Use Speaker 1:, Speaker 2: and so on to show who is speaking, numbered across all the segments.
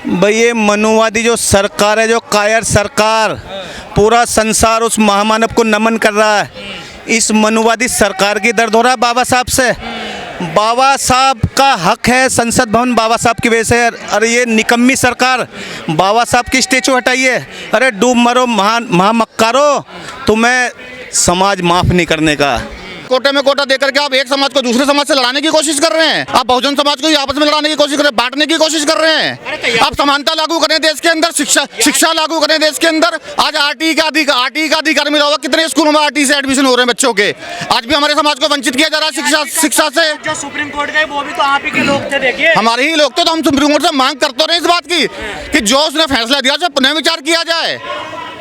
Speaker 1: भाई ये मनुवादी जो सरकार है, जो कायर सरकार, पूरा संसार उस महामानव को नमन कर रहा है। इस मनुवादी सरकार की दर्द हो रहा है बाबा साहब से। बाबा साहब का हक है संसद भवन बाबा साहब की वजह से। अरे ये निकम्मी सरकार, बाबा साहब की स्टेचू हटाइए। अरे डूब मरो महामक्कारो, तुम्हें समाज माफ़ नहीं करने का।
Speaker 2: कोटे में कोटा देकर के आप एक समाज को दूसरे समाज से लड़ाने की कोशिश कर रहे हैं। आप बहुजन समाज को आपस में लड़ाने की कोशिश कर रहे हैं, बांटने की कोशिश कर रहे हैं। आप समानता लागू करें देश के अंदर, शिक्षा लागू करें देश के अंदर। आज आरटी का अधिकार मिला हुआ, कितने स्कूलों में आरटी से एडमिशन हो रहे हैं बच्चों के। आज भी हमारे समाज को वंचित किया जा रहा है शिक्षा से।
Speaker 3: जो सुप्रीम कोर्ट गए वो भी तो आप ही के लोग थे, देखिए
Speaker 2: हमारे ही लोग थे। तो हम सुप्रीम कोर्ट से मांग करते रहे इस बात की कि जो उसने फैसला दिया उसे पुनः विचार किया जाए।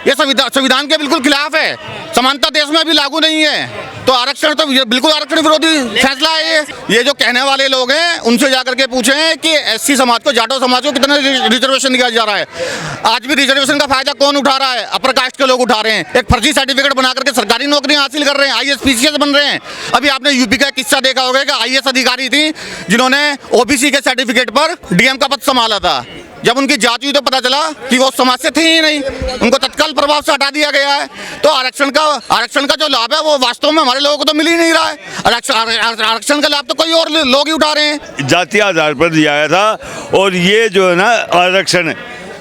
Speaker 2: ये संविधान के बिल्कुल खिलाफ है। समानता देश में अभी लागू नहीं है, तो आरक्षण तो बिल्कुल आरक्षण विरोधी फैसला है ये जो कहने वाले लोग हैं उनसे जाकर के पूछें कि एससी समाज को, जाटो समाज को कितना रिजर्वेशन दिया जा रहा है। आज भी रिजर्वेशन का फायदा कौन उठा रहा है? अपर कास्ट के लोग उठा रहे हैं। एक फर्जी सर्टिफिकेट बना करके सरकारी नौकरियां हासिल कर रहे हैं, आईएएस पीसीएस बन रहे हैं। अभी आपने यूपी का किस्सा देखा होगा कि आईएएस अधिकारी थी जिन्होंने ओबीसी के सर्टिफिकेट पर डीएम का पद संभाला था। जब उनकी जांच हुई तो पता चला कि वो समाज से थे ही नहीं, उनको तत्काल प्रभाव से हटा दिया गया है। तो आरक्षण का जो लाभ है वो वास्तव में हमारे लोगों को तो मिल ही नहीं रहा है। आरक्षण का लाभ तो कोई और लोग ही उठा रहे हैं।
Speaker 4: जातीय आधार पर दिया गया था और ये जो है ना आरक्षण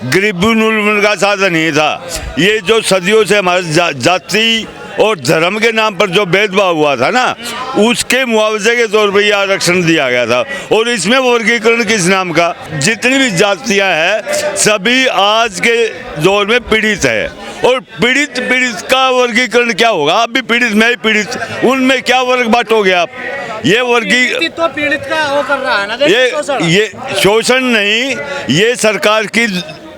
Speaker 4: गरीबी उन्मूलन का साधन नहीं था। ये जो सदियों से हमारे जाति और धर्म के नाम पर जो भेदभाव हुआ था ना, उसके मुआवजे के तौर पर यह आरक्षण दिया गया था। और इसमें वर्गीकरण किस नाम का? जितनी भी जातियां हैं सभी आज के दौर में पीड़ित है। और पीड़ित का वर्गीकरण क्या होगा? आप भी पीड़ित, मैं भी पीड़ित, उनमें क्या वर्ग बांटोगे आप? ये
Speaker 3: तो पीड़ित का वो कर रहा है ना,
Speaker 4: ये शोषण नहीं, ये सरकार की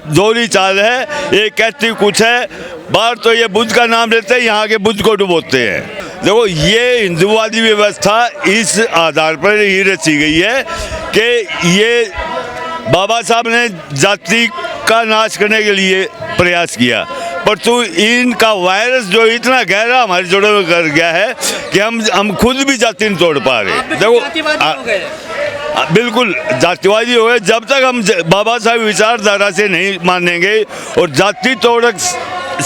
Speaker 4: दोहरी चाल है। ये कहती कुछ है, बाहर तो ये बुद्ध का नाम लेते हैं, यहाँ के बुद्ध को डुबोते हैं। देखो ये हिंदुवादी व्यवस्था इस आधार पर ही रची गई है कि ये बाबा साहब ने जाति का नाश करने के लिए प्रयास किया, पर तो इनका वायरस जो इतना गहरा हमारे जोड़ों में कर गया है कि हम खुद भी जाति नहीं तोड़ पा रहे। देखो बिल्कुल जातिवादी हो गए। जब तक हम बाबा साहब विचारधारा से नहीं मानेंगे और जाति तोड़क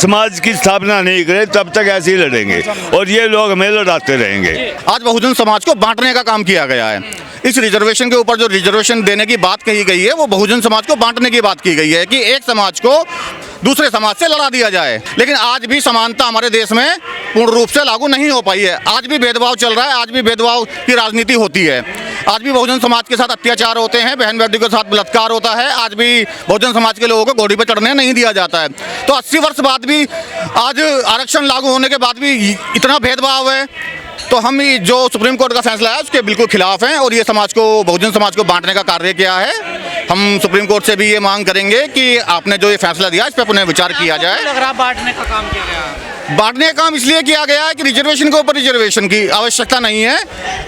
Speaker 4: समाज की स्थापना नहीं करें तब तक ऐसे ही लड़ेंगे और ये लोग हमें लड़ाते रहेंगे।
Speaker 2: आज बहुजन समाज को बांटने का काम किया गया है। इस रिजर्वेशन के ऊपर जो रिजर्वेशन देने की बात कही गई है वो बहुजन समाज को बांटने की बात की गई है कि एक समाज को दूसरे समाज से लड़ा दिया जाए। लेकिन आज भी समानता हमारे देश में पूर्ण रूप से लागू नहीं हो पाई है। आज भी भेदभाव चल रहा है, आज भी भेदभाव की राजनीति होती है। आज भी बहुजन समाज के साथ अत्याचार होते हैं, बहन बेटियों के साथ बलात्कार होता है। आज भी बहुजन समाज के लोगों को घोड़ी पर चढ़ने नहीं दिया जाता है। तो 80 वर्ष बाद भी आज आरक्षण लागू होने के बाद भी इतना भेदभाव है। तो हम जो सुप्रीम कोर्ट का फैसला है उसके बिल्कुल खिलाफ हैं और ये समाज को, बहुजन समाज को बांटने का कार्य किया है। हम सुप्रीम कोर्ट से भी ये मांग करेंगे कि आपने जो ये फैसला दिया इस पर पुनः विचार किया जाए।
Speaker 3: लग रहा बांटने का काम किया गया,
Speaker 2: बांटने का काम इसलिए किया गया है कि रिजर्वेशन के ऊपर रिजर्वेशन की आवश्यकता नहीं है।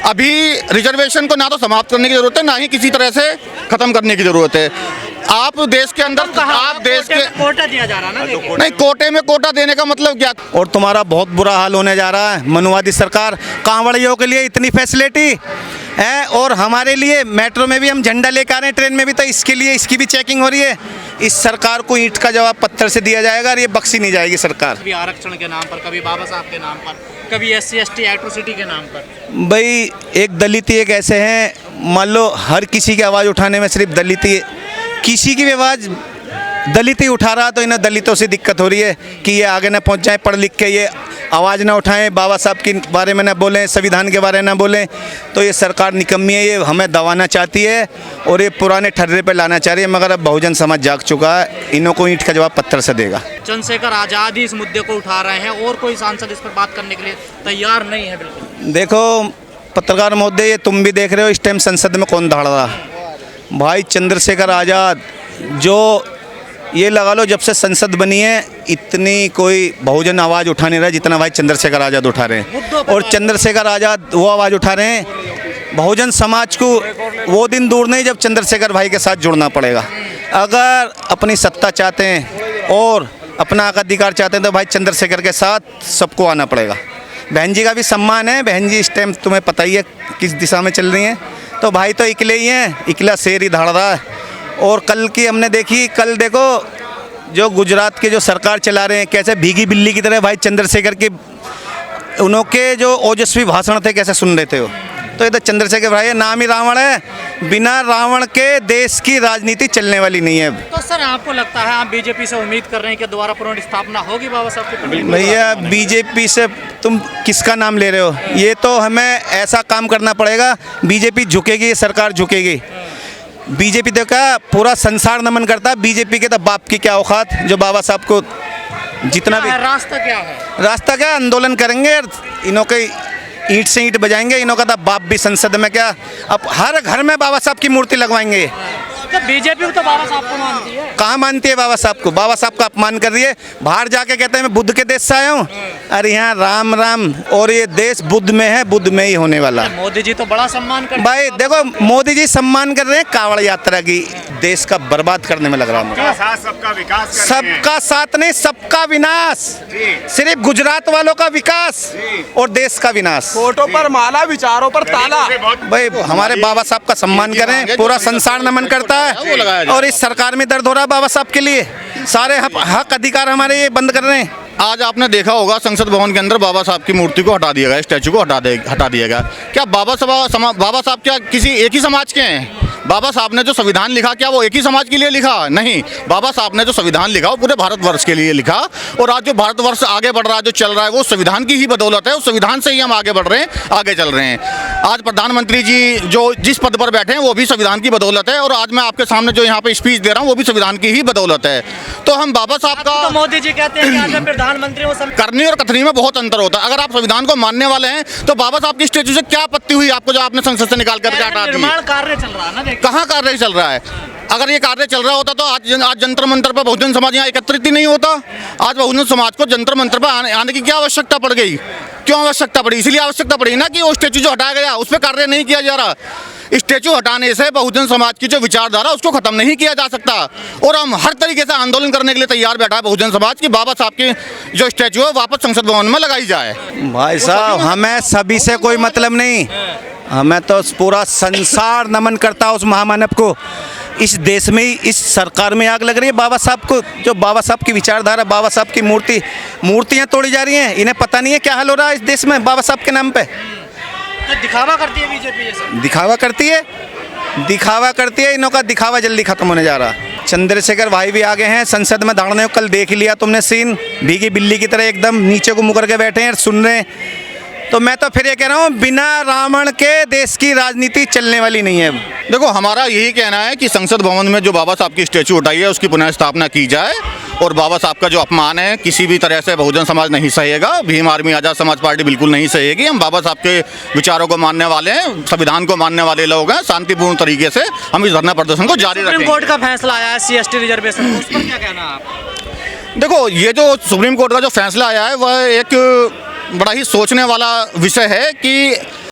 Speaker 2: अभी रिजर्वेशन को ना तो समाप्त करने की जरूरत है, ना ही किसी तरह से खत्म करने की जरूरत है। आप देश के अंदर आप देश के
Speaker 3: कोटा दिया जा रहा है ना,
Speaker 2: नहीं, कोटे में कोटा देने का मतलब क्या?
Speaker 1: और तुम्हारा बहुत बुरा हाल होने जा रहा है। मनुवादी सरकार, कांवड़ियों के लिए इतनी फैसिलिटी है और हमारे लिए मेट्रो में भी हम झंडा लेकर आ रहे हैं, ट्रेन में भी, तो इसके लिए इसकी भी चेकिंग हो रही है। इस सरकार को ईंट का जवाब पत्थर से दिया जाएगा और ये बख्शी नहीं जाएगी सरकार।
Speaker 3: कभी आरक्षण के नाम पर, कभी बाबा साहब के नाम पर, कभी SC ST एट्रोसिटी के नाम पर।
Speaker 1: भाई एक दलित ही एक ऐसे हैं, मान लो हर किसी की आवाज़ उठाने में सिर्फ दलित ही, किसी की भी आवाज़ दलित ही उठा रहा, तो इन्हें दलितों से दिक्कत हो रही है कि ये आगे ना पहुंच जाए, पढ़ लिख के ये आवाज़ ना उठाएं, बाबा साहब के बारे में ना बोलें, संविधान के बारे में ना बोलें। तो ये सरकार निकम्मी है, ये हमें दबाना चाहती है और ये पुराने ठर्रे पे लाना चाह रही है। मगर अब बहुजन समाज जाग चुका है, इन्हों को ईंट का जवाब पत्थर से देगा।
Speaker 3: चंद्रशेखर आज़ाद ही इस मुद्दे को उठा रहे हैं और कोई सांसद इस पर बात करने के लिए तैयार नहीं है। बिल्कुल
Speaker 1: देखो पत्रकार महोदय, ये तुम भी देख रहे हो इस टाइम संसद में कौन दहाड़ रहा। भाई चंद्रशेखर आज़ाद, जो ये लगा लो जब से संसद बनी है इतनी कोई बहुजन आवाज़ उठा नहीं रहा जितना भाई चंद्रशेखर आज़ाद उठा रहे हैं। और चंद्रशेखर आज़ाद वो आवाज़ उठा रहे हैं, बहुजन समाज को वो दिन दूर नहीं जब चंद्रशेखर भाई के साथ जुड़ना पड़ेगा। अगर अपनी सत्ता चाहते हैं और अपना अधिकार चाहते हैं तो भाई चंद्रशेखर के साथ सबको आना पड़ेगा। बहन जी का भी सम्मान है, बहन जी इस टाइम तुम्हें पता ही है किस दिशा में चल रही हैं। तो भाई तो इकले ही हैं, इकला शेर ही दहाड़ रहा है और कल की हमने देखी, कल देखो जो गुजरात के जो सरकार चला रहे हैं कैसे भीगी बिल्ली की तरह भाई चंद्रशेखर के उनके जो ओजस्वी भाषण थे कैसे सुन रहे थे वो। तो ये तो चंद्रशेखर भाई नाम ही रावण है, बिना रावण के देश की राजनीति चलने वाली नहीं है।
Speaker 3: तो सर आपको लगता है आप बीजेपी से उम्मीद कर रहे हैं कि दोबारा पुनर्स्थापना होगी बाबा साहब की पटेल?
Speaker 1: भैया बीजेपी से तुम किसका नाम ले रहे हो? ये तो हमें ऐसा काम करना पड़ेगा, बीजेपी झुकेगी, ये सरकार झुकेगी। बीजेपी तो क्या पूरा संसार नमन करता है, बीजेपी के तो बाप की क्या औकात जो बाबा साहब को जितना भी।
Speaker 3: रास्ता क्या है?
Speaker 1: रास्ता क्या, आंदोलन करेंगे, इनों के ईंट से ईंट बजाएंगे, इनों का तो बाप भी संसद में क्या, अब हर घर में बाबा साहब की मूर्ति लगवाएंगे।
Speaker 3: तो बीजेपी तो बाबा साहब को मानती है।
Speaker 1: कहाँ मानती है बाबा साहब को? बाबा साहब का अपमान कर रही है, बाहर जाके कहते हैं मैं बुद्ध के देश से आया हूँ। अरे यहाँ राम राम, और ये देश बुद्ध में है, बुद्ध में ही होने वाला।
Speaker 3: मोदी जी तो बड़ा सम्मान कर
Speaker 1: भाई देखो मोदी जी सम्मान कर रहे हैं कांवड़ यात्रा की, देश का बर्बाद करने में लग रहा है।
Speaker 4: सबका विकास
Speaker 1: सबका साथ नहीं, सबका विनाश, सिर्फ गुजरात वालों का विकास और देश का विनाश।
Speaker 5: फोटो पर माला, विचारों पर ताला।
Speaker 1: भाई हमारे बाबा साहब का सम्मान करें, पूरा संसार नमन करता
Speaker 2: वो लगाया
Speaker 1: है
Speaker 2: जाए।
Speaker 1: और इस सरकार में दर्द हो रहा है बाबा साहब के लिए, सारे हक अधिकार हमारे ये बंद कर रहे हैं।
Speaker 2: आज आपने देखा होगा संसद भवन के अंदर बाबा साहब की मूर्ति को हटा दिया गया, स्टैचू को हटा दिया गया। क्या बाबा साहब क्या किसी एक ही समाज के हैं? बाबा साहब ने जो संविधान लिखा क्या वो एक ही समाज के लिए लिखा? नहीं, बाबा साहब ने जो संविधान लिखा वो पूरे भारतवर्ष के लिए लिखा। और आज जो भारतवर्ष आगे बढ़ रहा है, जो चल रहा है, वो संविधान की ही बदौलत है। उस संविधान से ही हम आगे बढ़ रहे हैं, आगे चल रहे हैं। आज प्रधानमंत्री जी जो जिस पद पर बैठे हैं वो भी संविधान की बदौलत है, और आज मैं आपके सामने जो यहाँ पे स्पीच दे रहा हूँ वो भी संविधान की ही बदौलत है। तो हम बाबा साहब
Speaker 3: तो
Speaker 2: का
Speaker 3: मोदी जी कहते हैं कि आज मैं प्रधानमंत्री हूँ।
Speaker 2: करनी और कथनी में बहुत अंतर होता है। अगर आप संविधान को मानने वाले हैं तो बाबा साहब की स्टैचू से क्या आपत्ति हुई आपको, जो आपने संसद से निकाल कर हटा दिया?
Speaker 3: निर्माण कार्य चल रहा है ना, देखिए
Speaker 2: कहाँ कार्य चल रहा है? अगर ये कार्य चल रहा होता तो आज जंतर मंतर पर बहुजन समाज यहाँ एकत्रित ही नहीं होता। आज बहुजन समाज को जंतर मंतर पर आने की क्या आवश्यकता पड़ गई? क्यों आवश्यकता पड़ी? इसीलिए आवश्यकता पड़ी ना कि वो स्टैचू जो हटाया गया उस पर कार्य नहीं किया जा रहा। स्टैचू हटाने से बहुजन समाज की जो विचारधारा उसको खत्म नहीं किया जा सकता। और हम हर तरीके से आंदोलन करने के लिए तैयार बैठा है बहुजन समाज की बाबा साहब की जो स्टैचू है वापस संसद भवन में लगाई जाए।
Speaker 1: भाई साहब हमें सभी से कोई मतलब नहीं, हमें तो पूरा संसार नमन करता है उस महामानव को। इस देश में ही, इस सरकार में आग लग रही है बाबा साहब को, जो बाबा साहब की विचारधारा, बाबा साहब की मूर्तियाँ तोड़ी जा रही हैं। इन्हें पता नहीं है क्या हाल हो रहा है इस देश में बाबा साहब के नाम पे।
Speaker 3: तो दिखावा करती है बीजेपी, ये सब
Speaker 1: दिखावा करती है, इनों का दिखावा जल्दी खत्म होने जा रहा। चंद्रशेखर भाई भी आगे हैं संसद में धाड़ने को, कल देख लिया तुमने सीन, भीगी बिल्ली की तरह एकदम नीचे को मुकर के बैठे हैं सुन रहे हैं। तो मैं तो फिर ये कह रहा हूँ बिना रावण के देश की राजनीति चलने वाली नहीं है।
Speaker 2: देखो हमारा यही कहना है कि संसद भवन में जो बाबा साहब की स्टैचू उठाई है उसकी पुनः स्थापना की जाए, और बाबा साहब का जो अपमान है किसी भी तरह से बहुजन समाज नहीं सहेगा, भीम आर्मी आज़ाद समाज पार्टी बिल्कुल नहीं सहेगी। हम बाबा साहब के विचारों को मानने वाले हैं, संविधान को मानने वाले लोग हैं। शांतिपूर्ण तरीके से हम इस धरना प्रदर्शन को जारी रखेंगे।
Speaker 3: सुप्रीम कोर्ट का फैसला आया है CST रिजर्वेशन, उस पर क्या कहना है आप?
Speaker 2: देखो ये जो सुप्रीम कोर्ट का जो फैसला आया है वह एक बड़ा ही सोचने वाला विषय है कि